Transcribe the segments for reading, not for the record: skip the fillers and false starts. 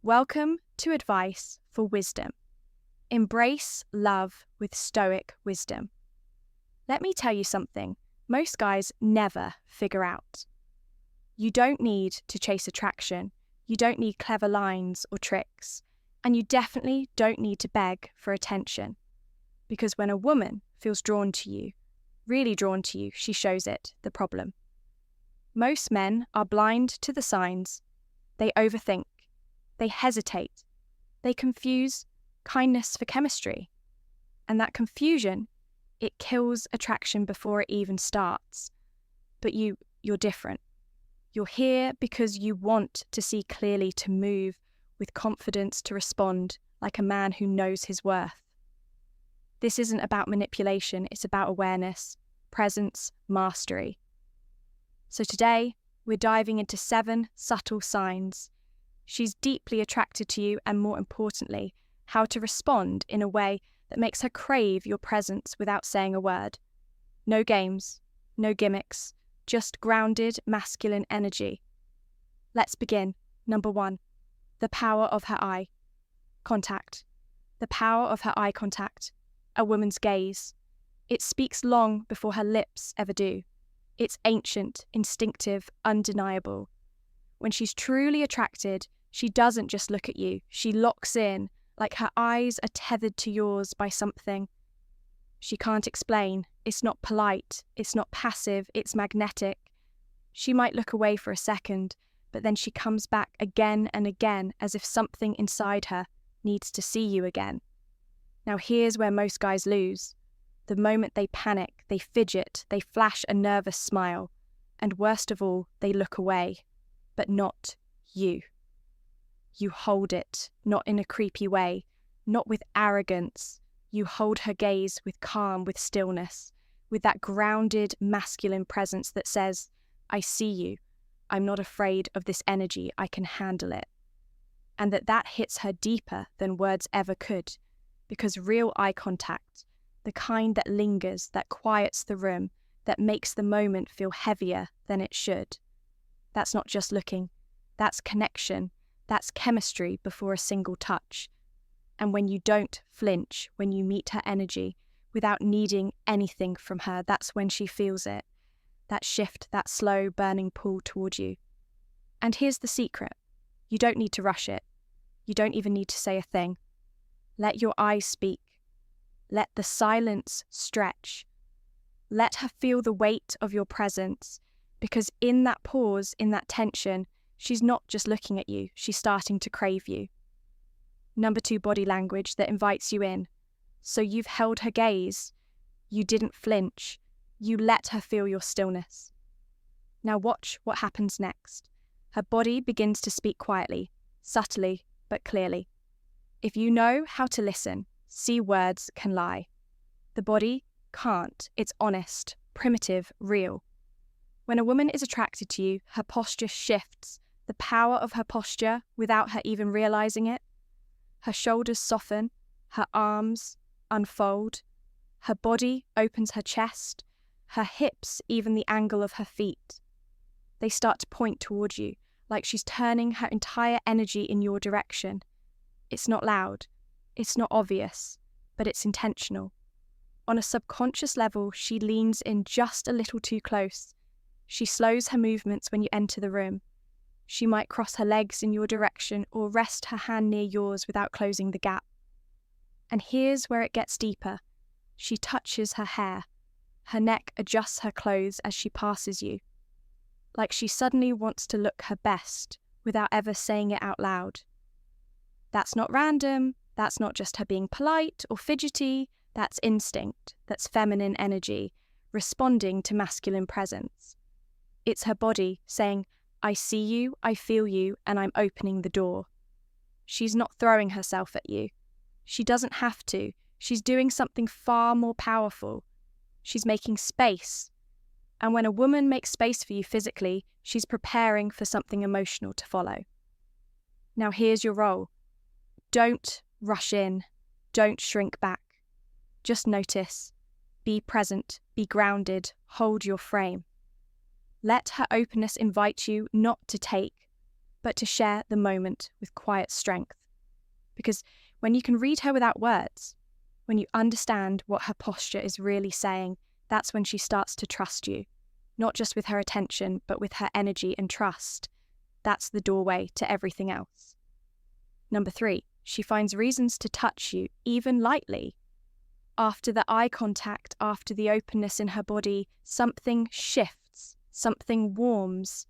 Welcome to Advice for Wisdom. Embrace love with Stoic wisdom. Let me tell you something most guys never figure out. You don't need to chase attraction, you don't need clever lines or tricks, and you definitely don't need to beg for attention. Because when a woman feels drawn to you, really drawn to you, she shows it, the problem. Most men are blind to the signs. They overthink. They hesitate. They confuse kindness for chemistry. And that confusion, it kills attraction before it even starts. But you're different. You're here because you want to see clearly, to move with confidence, to respond like a man who knows his worth. This isn't about manipulation, it's about awareness, presence, mastery. So today, we're diving into 7 subtle signs. She's deeply attracted to you, and more importantly, how to respond in a way that makes her crave your presence without saying a word. No games, no gimmicks, just grounded masculine energy. Let's begin. Number 1, the power of her eye contact. The power of her eye contact, a woman's gaze. It speaks long before her lips ever do. It's ancient, instinctive, undeniable. When she's truly attracted, she doesn't just look at you, she locks in, like her eyes are tethered to yours by something. She can't explain, it's not polite, it's not passive, it's magnetic. She might look away for a second, but then she comes back again and again as if something inside her needs to see you again. Now here's where most guys lose. The moment they panic, they fidget, they flash a nervous smile, and worst of all, they look away, but not you. You hold it, not in a creepy way, not with arrogance. You hold her gaze with calm, with stillness, with that grounded masculine presence that says, I see you, I'm not afraid of this energy, I can handle it. And that hits her deeper than words ever could, because real eye contact, the kind that lingers, that quiets the room, that makes the moment feel heavier than it should. That's not just looking, that's connection. That's chemistry before a single touch. And when you don't flinch, when you meet her energy without needing anything from her, that's when she feels it. That shift, that slow burning pull toward you. And here's the secret. You don't need to rush it. You don't even need to say a thing. Let your eyes speak. Let the silence stretch. Let her feel the weight of your presence, because in that pause, in that tension, she's not just looking at you, she's starting to crave you. Number 2, body language that invites you in. So you've held her gaze, you didn't flinch, you let her feel your stillness. Now watch what happens next. Her body begins to speak quietly, subtly, but clearly. If you know how to listen, see words can lie. The body can't, it's honest, primitive, real. When a woman is attracted to you, her posture shifts. The power of her posture without her even realizing it. Her shoulders soften, her arms unfold, her body opens her chest, her hips even the angle of her feet. They start to point towards you, like she's turning her entire energy in your direction. It's not loud, it's not obvious, but it's intentional. On a subconscious level, she leans in just a little too close. She slows her movements when you enter the room. She might cross her legs in your direction or rest her hand near yours without closing the gap. And here's where it gets deeper. She touches her hair. Her neck adjusts her clothes as she passes you. Like she suddenly wants to look her best without ever saying it out loud. That's not random. That's not just her being polite or fidgety. That's instinct. That's feminine energy, responding to masculine presence. It's her body saying, I see you, I feel you, and I'm opening the door. She's not throwing herself at you. She doesn't have to. She's doing something far more powerful. She's making space. And when a woman makes space for you physically, she's preparing for something emotional to follow. Now here's your role. Don't rush in. Don't shrink back. Just notice. Be present. Be grounded. Hold your frame. Let her openness invite you not to take, but to share the moment with quiet strength. Because when you can read her without words, when you understand what her posture is really saying, that's when she starts to trust you, not just with her attention, but with her energy and trust. That's the doorway to everything else. Number 3, she finds reasons to touch you, even lightly. After the eye contact, after the openness in her body, something shifts, something warms.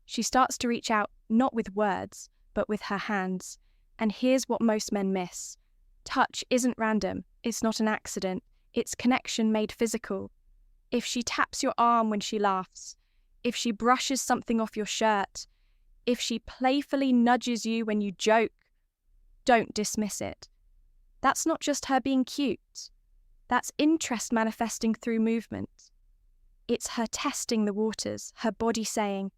She starts to reach out, not with words, but with her hands. And here's what most men miss. Touch isn't random. It's not an accident. It's connection made physical. If she taps your arm when she laughs, if she brushes something off your shirt, if she playfully nudges you when you joke, don't dismiss it. That's not just her being cute. That's interest manifesting through movement. It's her testing the waters, her body saying,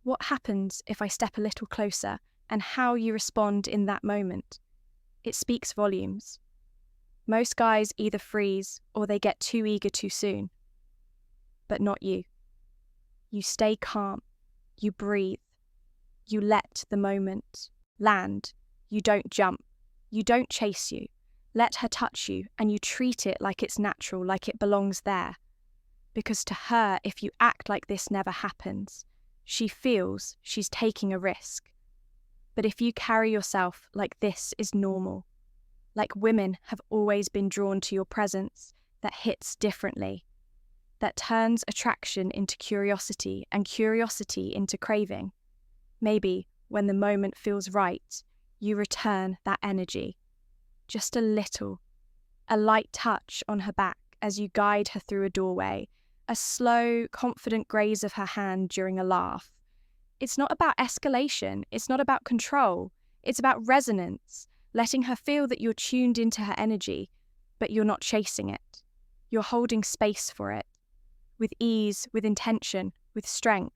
what happens if I step a little closer, and how you respond in that moment? It speaks volumes. Most guys either freeze or they get too eager too soon. But not you. You stay calm. You breathe. You let the moment land. You don't jump. You don't chase you. Let her touch you, and you treat it like it's natural, like it belongs there. Because to her, if you act like this never happens, she feels she's taking a risk. But if you carry yourself like this is normal, like women have always been drawn to your presence that hits differently, that turns attraction into curiosity and curiosity into craving, maybe when the moment feels right, you return that energy. Just a little, a light touch on her back as you guide her through a doorway, a slow, confident graze of her hand during a laugh. It's not about escalation, it's not about control, it's about resonance, letting her feel that you're tuned into her energy, but you're not chasing it. You're holding space for it, with ease, with intention, with strength.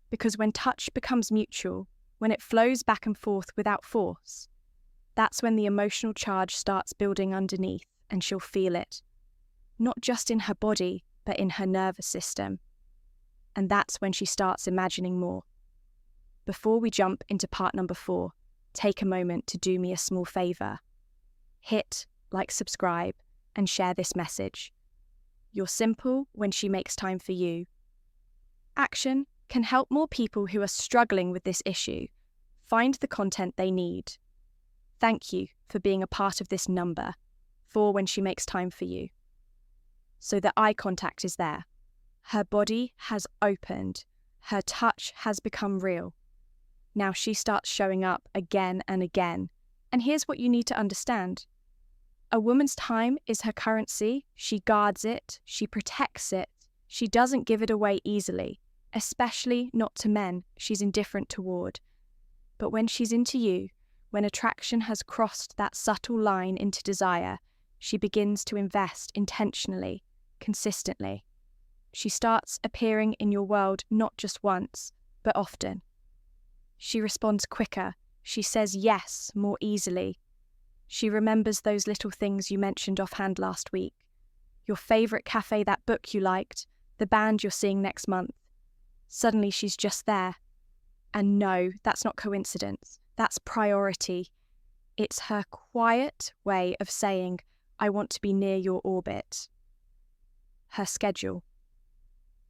Because when touch becomes mutual, when it flows back and forth without force, that's when the emotional charge starts building underneath, and she'll feel it. Not just in her body, but in her nervous system. And that's when she starts imagining more. Before we jump into part number 4, take a moment to do me a small favour. Hit like, subscribe, and share this message. You're simple when she makes time for you. Action can help more people who are struggling with this issue find the content they need. Thank you for being a part of this number, for when she makes time for you. So the eye contact is there. Her body has opened. Her touch has become real. Now she starts showing up again and again. And here's what you need to understand. A woman's time is her currency. She guards it. She protects it. She doesn't give it away easily, especially not to men she's indifferent toward. But when she's into you, when attraction has crossed that subtle line into desire, she begins to invest intentionally, consistently. She starts appearing in your world not just once, but often. She responds quicker. She says yes more easily. She remembers those little things you mentioned offhand last week. Your favourite cafe, that book you liked, the band you're seeing next month. Suddenly she's just there. And no, that's not coincidence. That's priority. It's her quiet way of saying, I want to be near your orbit. Her schedule.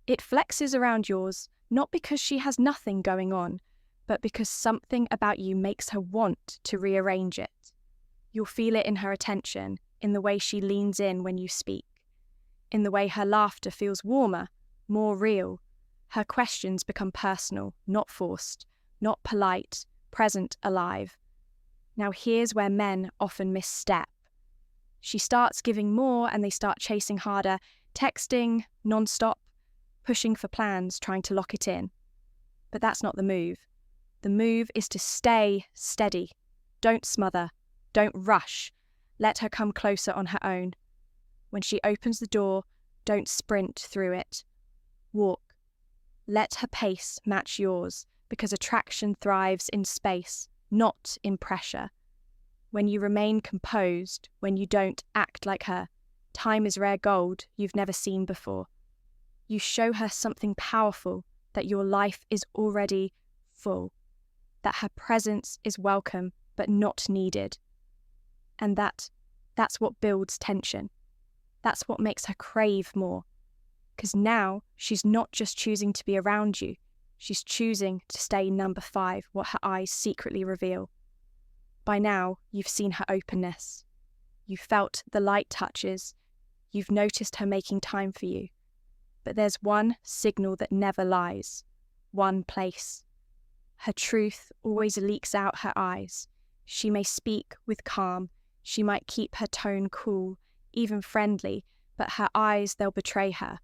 It flexes around yours, not because she has nothing going on, but because something about you makes her want to rearrange it. You'll feel it in her attention, in the way she leans in when you speak, in the way her laughter feels warmer, more real. Her questions become personal, not forced, not polite, present, alive. Now here's where men often misstep. She starts giving more and they start chasing harder, texting non-stop, pushing for plans, trying to lock it in. But that's not the move. The move is to stay steady. Don't smother. Don't rush. Let her come closer on her own. When she opens the door, don't sprint through it. Walk. Let her pace match yours, because attraction thrives in space, not in pressure. When you remain composed, when you don't act like her, time is rare gold you've never seen before. You show her something powerful, that your life is already full, that her presence is welcome but not needed. And that's what builds tension. That's what makes her crave more. Because now she's not just choosing to be around you, she's choosing to stay number 5, what her eyes secretly reveal. By now, you've seen her openness. You've felt the light touches. You've noticed her making time for you. But there's one signal that never lies, one place. Her truth always leaks out her eyes. She may speak with calm. She might keep her tone cool, even friendly, but her eyes, they'll betray her.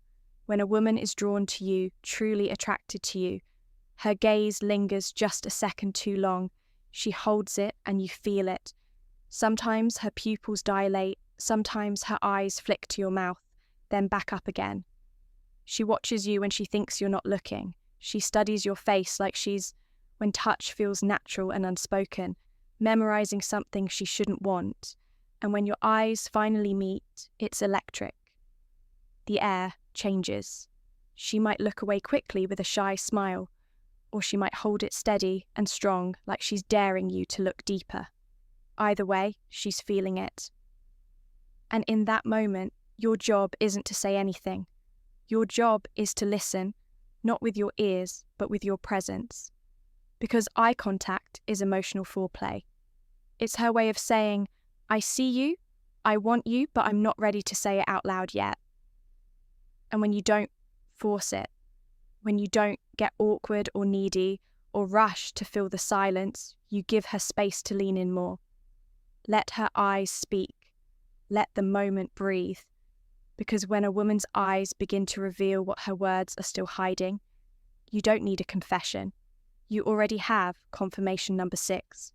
When a woman is drawn to you, truly attracted to you, her gaze lingers just a second too long. She holds it and you feel it. Sometimes her pupils dilate, sometimes her eyes flick to your mouth, then back up again. She watches you when she thinks you're not looking. She studies your face like when touch feels natural and unspoken, memorizing something she shouldn't want. And when your eyes finally meet, it's electric. The air changes. She might look away quickly with a shy smile, or she might hold it steady and strong like she's daring you to look deeper. Either way, she's feeling it. And in that moment, your job isn't to say anything. Your job is to listen, not with your ears, but with your presence. Because eye contact is emotional foreplay. It's her way of saying, I see you, I want you, but I'm not ready to say it out loud yet. And when you don't force it, when you don't get awkward or needy or rush to fill the silence, you give her space to lean in more. Let her eyes speak. Let the moment breathe. Because when a woman's eyes begin to reveal what her words are still hiding, you don't need a confession. You already have confirmation number 6.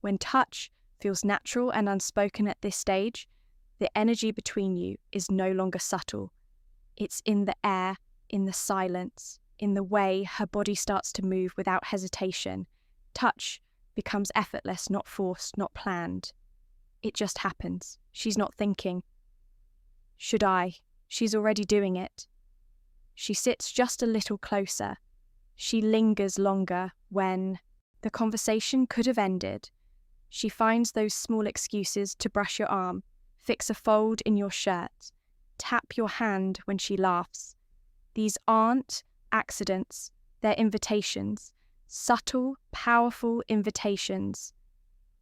When touch feels natural and unspoken at this stage, the energy between you is no longer subtle. It's in the air, in the silence, in the way her body starts to move without hesitation. Touch becomes effortless, not forced, not planned. It just happens. She's not thinking, should I? She's already doing it. She sits just a little closer. She lingers longer when the conversation could have ended. She finds those small excuses to brush your arm, fix a fold in your shirt, tap your hand when she laughs. These aren't accidents, they're invitations, subtle, powerful invitations.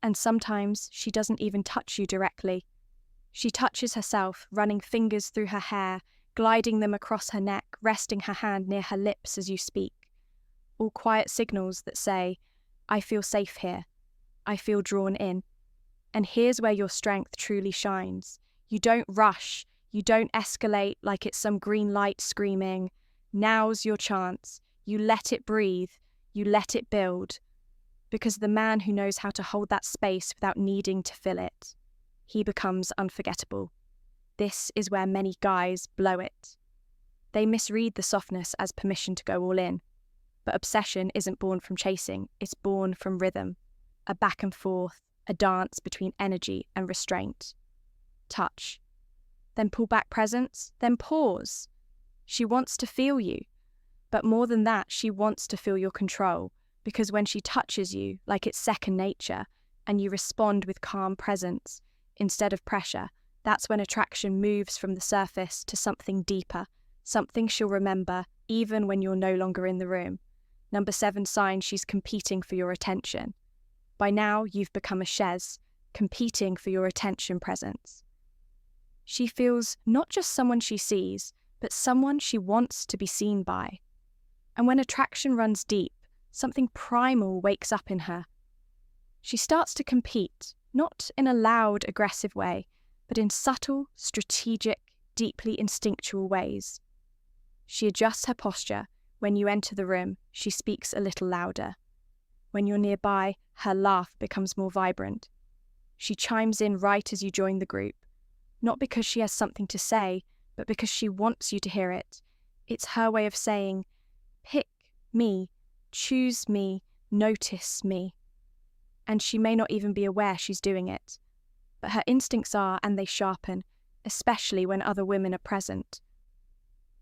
And sometimes she doesn't even touch you directly. She touches herself, running fingers through her hair, gliding them across her neck, resting her hand near her lips as you speak. All quiet signals that say, I feel safe here. I feel drawn in. And here's where your strength truly shines. You don't rush. You don't escalate like it's some green light screaming, now's your chance. You let it breathe. You let it build. Because the man who knows how to hold that space without needing to fill it, he becomes unforgettable. This is where many guys blow it. They misread the softness as permission to go all in. But obsession isn't born from chasing, it's born from rhythm. A back and forth, a dance between energy and restraint. Touch. Then pull back presence, then pause. She wants to feel you. But more than that, she wants to feel your control. Because when she touches you, like it's second nature, and you respond with calm presence, instead of pressure, that's when attraction moves from the surface to something deeper, something she'll remember even when you're no longer in the room. Number 7 sign she's competing for your attention. By now, you've become a chaise, competing for your attention presence. She feels not just someone she sees, but someone she wants to be seen by. And when attraction runs deep, something primal wakes up in her. She starts to compete, not in a loud, aggressive way, but in subtle, strategic, deeply instinctual ways. She adjusts her posture. When you enter the room, she speaks a little louder. When you're nearby, her laugh becomes more vibrant. She chimes in right as you join the group, not because she has something to say, but because she wants you to hear it. It's her way of saying, pick me, choose me, notice me. And she may not even be aware she's doing it. But her instincts are, and they sharpen, especially when other women are present.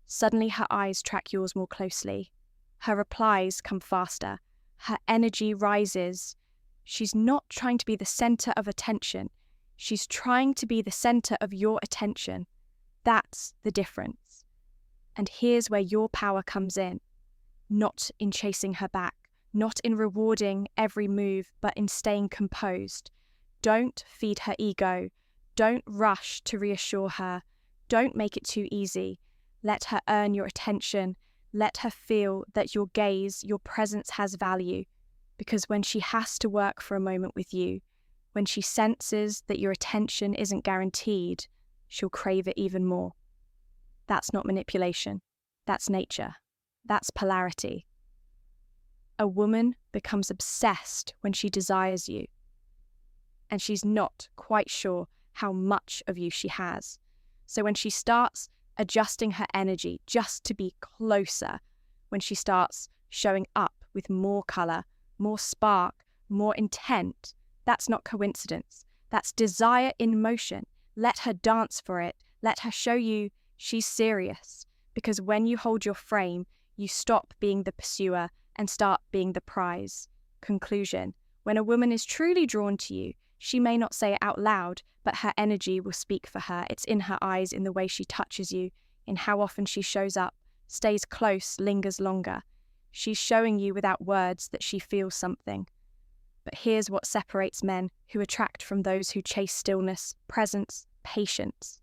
Suddenly her eyes track yours more closely. Her replies come faster. her energy rises. She's not trying to be the center of attention. She's trying to be the center of your attention. That's the difference. And here's where your power comes in. Not in chasing her back, not in rewarding every move, but in staying composed. Don't feed her ego. Don't rush to reassure her. Don't make it too easy. Let her earn your attention. Let her feel that your gaze, your presence has value. Because when she has to work for a moment with you, when she senses that your attention isn't guaranteed, she'll crave it even more. That's not manipulation. That's nature. That's polarity. A woman becomes obsessed when she desires you, and she's not quite sure how much of you she has. So when she starts adjusting her energy just to be closer, when she starts showing up with more color, more spark, more intent, that's not coincidence. That's desire in motion. Let her dance for it. Let her show you she's serious. Because when you hold your frame, you stop being the pursuer and start being the prize. Conclusion: when a woman is truly drawn to you, she may not say it out loud, but her energy will speak for her. It's in her eyes, in the way she touches you, in how often she shows up, stays close, lingers longer. She's showing you without words that she feels something. But here's what separates men who attract from those who chase stillness, presence, patience.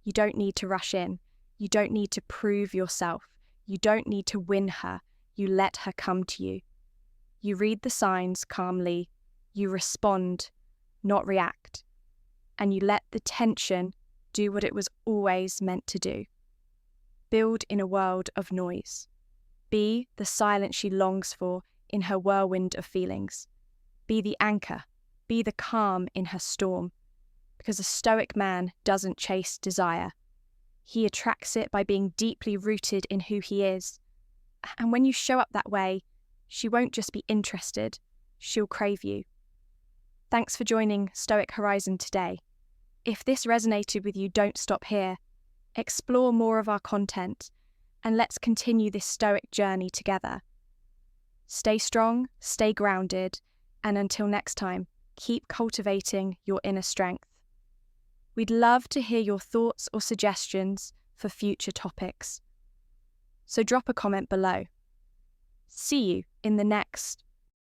You don't need to rush in. You don't need to prove yourself. You don't need to win her. You let her come to you. You read the signs calmly. You respond, not react. And you let the tension do what it was always meant to do. Build in a world of noise. Be the silence she longs for in her whirlwind of feelings. Be the anchor. Be the calm in her storm. Because a stoic man doesn't chase desire. He attracts it by being deeply rooted in who he is. And when you show up that way, she won't just be interested, she'll crave you. Thanks for joining Stoic Horizon today. If this resonated with you, don't stop here. Explore more of our content, and let's continue this Stoic journey together. Stay strong, stay grounded, and until next time, keep cultivating your inner strength. We'd love to hear your thoughts or suggestions for future topics. So drop a comment below. See you in the next